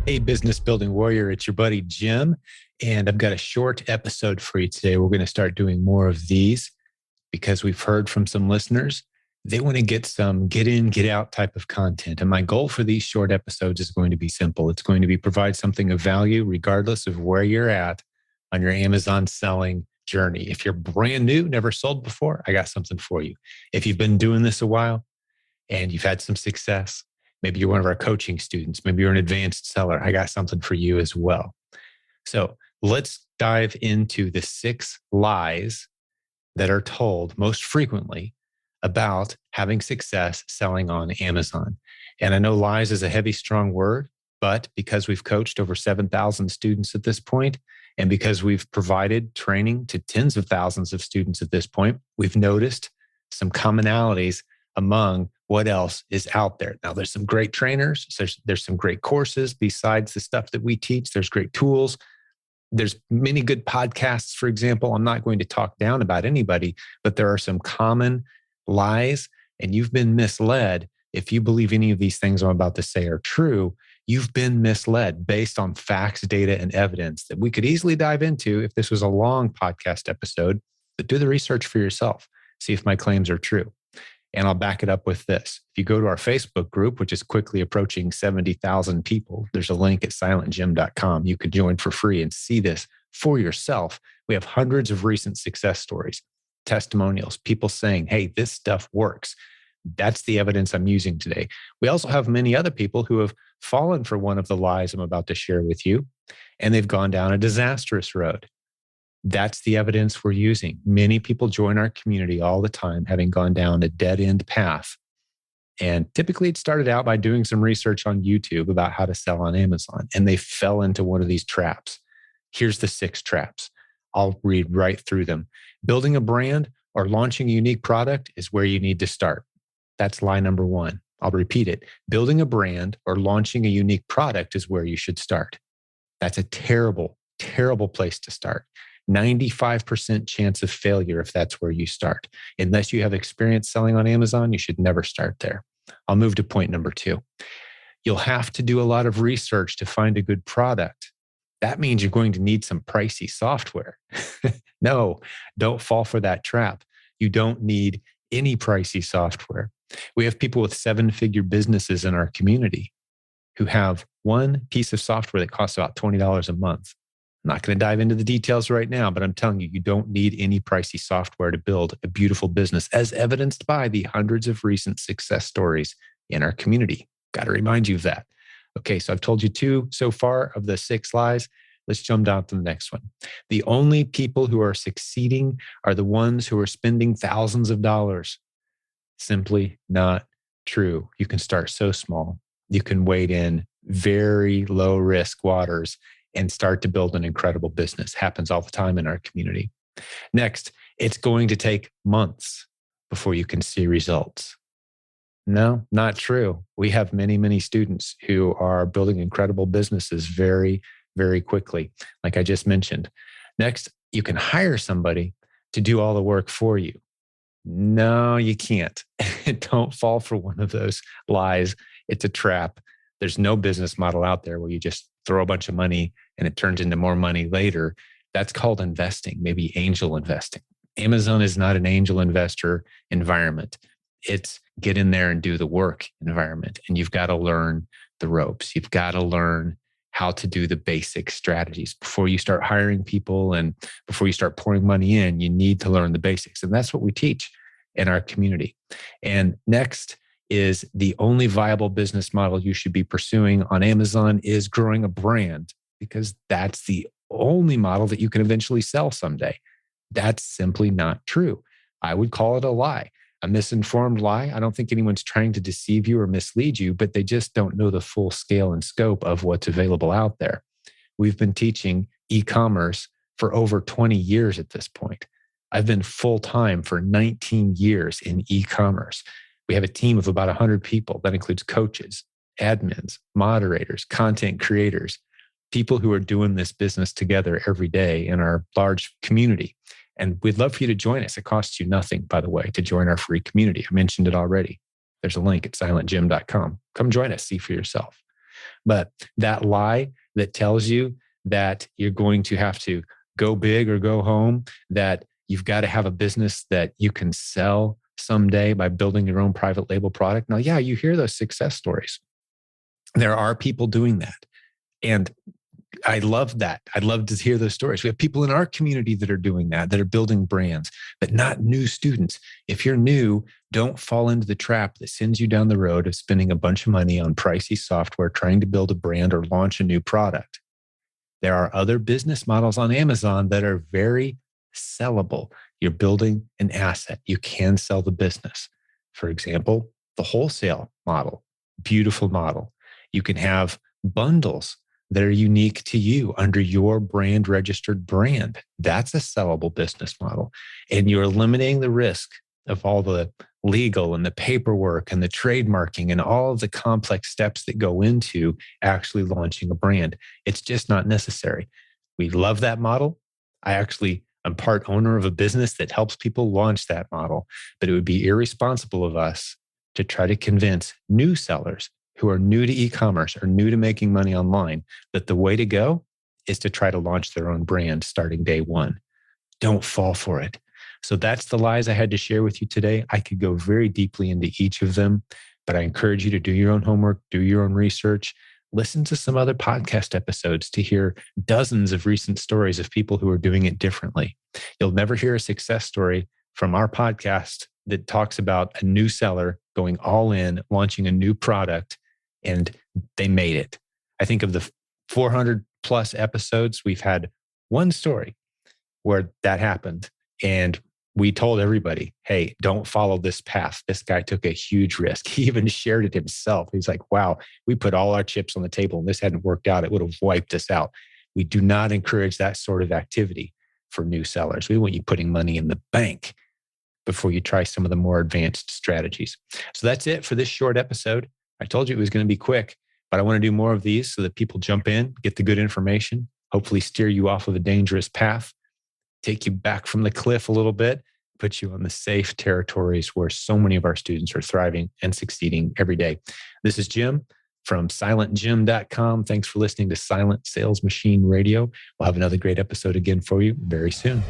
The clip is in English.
Hey, business building warrior, it's your buddy Jim, and I've got a short episode for you today. We're going to start doing more of these because we've heard from some listeners. They want to get some get in, get out type of content. And my goal for these short episodes is going to be simple. It's going to be provide something of value regardless of where you're at on your Amazon selling journey. If you're brand new, never sold before, I got something for you. If you've been doing this a while and you've had some success, maybe you're one of our coaching students, maybe you're an advanced seller, I got something for you as well. So let's dive into the 6 lies that are told most frequently about having success selling on Amazon. And I know lies is a heavy, strong word, but because we've coached over 7,000 students at this point, and because we've provided training to tens of thousands of students at this point, we've noticed some commonalities among what else is out there. Now, there's some great trainers. There's some great courses besides the stuff that we teach. There's great tools. There's many good podcasts, for example. I'm not going to talk down about anybody, but there are some common lies, and you've been misled. If you believe any of these things I'm about to say are true, you've been misled based on facts, data, and evidence that we could easily dive into if this was a long podcast episode. But do the research for yourself. See if my claims are true. And I'll back it up with this. If you go to our Facebook group, which is quickly approaching 70,000 people, there's a link at silentjim.com. You could join for free and see this for yourself. We have hundreds of recent success stories, testimonials, people saying, hey, this stuff works. That's the evidence I'm using today. We also have many other people who have fallen for one of the lies I'm about to share with you, and they've gone down a disastrous road. That's the evidence we're using. Many people join our community all the time, having gone down a dead-end path. And typically it started out by doing some research on YouTube about how to sell on Amazon, and they fell into one of these traps. Here's the 6 traps. I'll read right through them. Building a brand or launching a unique product is where you need to start. That's lie number 1. I'll repeat it. Building a brand or launching a unique product is where you should start. That's a terrible, terrible place to start. 95% chance of failure if that's where you start. Unless you have experience selling on Amazon, you should never start there. I'll move to point number 2. You'll have to do a lot of research to find a good product. That means you're going to need some pricey software. No, don't fall for that trap. You don't need any pricey software. We have people with 7-figure businesses in our community who have one piece of software that costs about $20 a month. I'm not going to dive into the details right now, but I'm telling you, you don't need any pricey software to build a beautiful business, as evidenced by the hundreds of recent success stories in our community. Got to remind you of that. Okay, so I've told you 2 so far of the 6 lies. Let's jump down to the next one. The only people who are succeeding are the ones who are spending thousands of dollars. Simply not true. You can start so small. You can wade in very low risk waters and start to build an incredible business. Happens all the time in our community. Next, it's going to take months before you can see results. No, not true. We have many, many students who are building incredible businesses very, very quickly, like I just mentioned. Next, you can hire somebody to do all the work for you. No, you can't. Don't fall for one of those lies. It's a trap. There's no business model out there where you just throw a bunch of money and it turns into more money later. That's called investing, maybe angel investing. Amazon is not an angel investor environment. It's get in there and do the work environment. And you've got to learn the ropes. You've got to learn how to do the basic strategies. Before you start hiring people and before you start pouring money in, you need to learn the basics. And that's what we teach in our community. And next is the only viable business model you should be pursuing on Amazon is growing a brand, because that's the only model that you can eventually sell someday. That's simply not true. I would call it a lie, a misinformed lie. I don't think anyone's trying to deceive you or mislead you, but they just don't know the full scale and scope of what's available out there. We've been teaching e-commerce for over 20 years at this point. I've been full-time for 19 years in e-commerce. We have a team of about 100 people. That includes coaches, admins, moderators, content creators, people who are doing this business together every day in our large community. And we'd love for you to join us. It costs you nothing, by the way, to join our free community. I mentioned it already. There's a link at silentjim.com. Come join us, see for yourself. But that lie that tells you that you're going to have to go big or go home, that you've got to have a business that you can sell someday by building your own private label product. Now, yeah, you hear those success stories. There are people doing that. And I love that. I'd love to hear those stories. We have people in our community that are doing that, that are building brands, but not new students. If you're new, don't fall into the trap that sends you down the road of spending a bunch of money on pricey software, trying to build a brand or launch a new product. There are other business models on Amazon that are very sellable. You're building an asset. You can sell the business. For example, the wholesale model, beautiful model. You can have bundles that are unique to you under your brand registered brand. That's a sellable business model. And you're eliminating the risk of all the legal and the paperwork and the trademarking and all of the complex steps that go into actually launching a brand. It's just not necessary. We love that model. I'm part owner of a business that helps people launch that model, but it would be irresponsible of us to try to convince new sellers who are new to e-commerce or new to making money online that the way to go is to try to launch their own brand starting day one. Don't fall for it. So that's the lies I had to share with you today. I could go very deeply into each of them, but I encourage you to do your own homework, do your own research, listen to some other podcast episodes to hear dozens of recent stories of people who are doing it differently. You'll never hear a success story from our podcast that talks about a new seller going all in, launching a new product, and they made it. I think of the 400 plus episodes, we've had one story where that happened. And we told everybody, hey, don't follow this path. This guy took a huge risk. He even shared it himself. He's like, wow, we put all our chips on the table and this hadn't worked out. It would have wiped us out. We do not encourage that sort of activity for new sellers. We want you putting money in the bank before you try some of the more advanced strategies. So that's it for this short episode. I told you it was going to be quick, but I want to do more of these so that people jump in, get the good information, hopefully steer you off of a dangerous path, take you back from the cliff a little bit, put you on the safe territories where so many of our students are thriving and succeeding every day. This is Jim from silentjim.com. Thanks for listening to Silent Sales Machine Radio. We'll have another great episode again for you very soon.